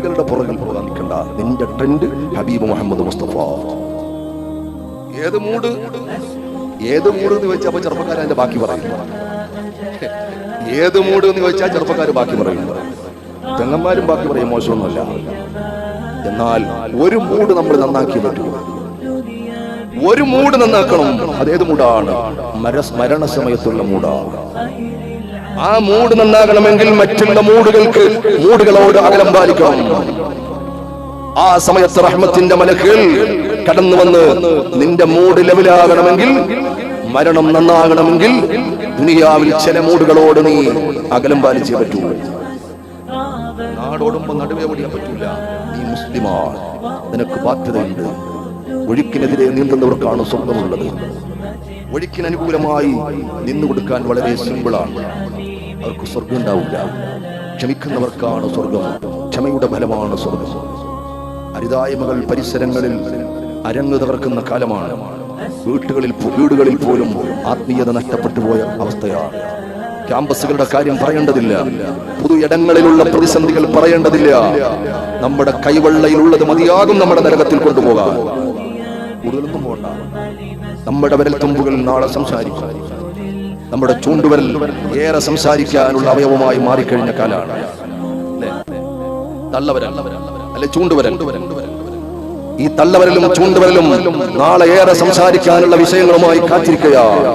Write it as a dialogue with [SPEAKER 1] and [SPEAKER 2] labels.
[SPEAKER 1] ട്രെൻഡുകളുടെ പുറകിൽ പോകാൻ നിൽക്കണ്ട. നിന്റെ ട്രെൻഡ് ഹബീബ് മുഹമ്മദ് മുസ്തഫ. ഏത് മൂഡ് എന്ന് ചോദിച്ചാൽ അപ്പൊ ചെറുപ്പക്കാരൻ അതിന്റെ ബാക്കി പറയും. ഏത് മൂഡ് എന്ന് ചോദിച്ചാൽ ചെറുപ്പക്കാർ ബാക്കി പറയും. പെങ്ങന്മാരും ബാക്കി പറയും, മോശമൊന്നുമല്ല. എന്നാൽ ഒരു മൂഡ് നമ്മൾ നന്നാക്കി പറ്റൂ. ഒരു മൂഡ് നന്നാക്കണം. അതേത് മൂടാണ്? മരണസമയത്തുള്ള മൂടാണ്. ആ മൂഡ് നന്നാകണമെങ്കിൽ മറ്റുള്ള മൂടുകളോട് അകലം പാലിക്കണം. ആ സമയത്ത് റഹ്മത്തിന്റെ മലക്കുകൾ കടന്നു വന്ന് നിന്റെ മൂഡ് ലെവലാകണമെങ്കിൽ, മരണം നന്നാകണമെങ്കിൽ ദുനിയാവിൽ ചില മൂടുകളോട് നീ അകലം പാലിച്ചേ പറ്റൂ. നാടോടുമ്പോ നടുവേ ഓടിയാൻ പറ്റൂല. നീ മുസ്ലിമാണ്, നിനക്ക് ബാധ്യതയുണ്ട്. ഒഴുക്കിനെതിരെ നീന്തുന്നവർക്കാണ് സ്വർഗമുള്ളത്. ഒഴുക്കിനനുകൂലമായി നിന്നുകൊടുക്കാൻ വളരെ സിമ്പിളാണ്. അവർക്ക് സ്വർഗം ഉണ്ടാവില്ല. ക്ഷമിക്കുന്നവർക്കാണ് സ്വർഗം. ക്ഷമയുടെ ഫലമാണ് സ്വർഗം. അരുതായ്മകൾ പരിസരങ്ങളിൽ അരങ്ങു തകർക്കുന്ന കാലമാണ്. വീടുകളിൽ പോലും ആത്മീയത നഷ്ടപ്പെട്ടു പോയ അവസ്ഥയാണ്. ക്യാമ്പസുകളുടെ കാര്യം പറയേണ്ടതില്ല. പൊതു ഇടങ്ങളിലുള്ള പ്രതിസന്ധികൾ പറയേണ്ടതില്ല. നമ്മുടെ കൈവെള്ളയിലുള്ളത് മതിയാകും നമ്മുടെ നരകത്തിൽ കൊണ്ടുപോകാൻ. കൂടുതലൊന്നും പോകണ്ട. നമ്മുടെ വിരൽത്തുമ്പുകൾ നാളെ സംസാരിക്കും. നമ്മുടെ ചൂണ്ടുവരൽ ഏറെ സംസാരിക്കാനുള്ള അവയവമായി മാറിക്കഴിഞ്ഞ കാലാണ്. തള്ളവരൽ അല്ലെ ചൂണ്ടുവരൽ. ഈ തള്ളവരലും ചൂണ്ടുവരലും നാളെ ഏറെ സംസാരിക്കാനുള്ള വിഷയങ്ങളുമായി കാത്തിരിക്കുകയാണ്.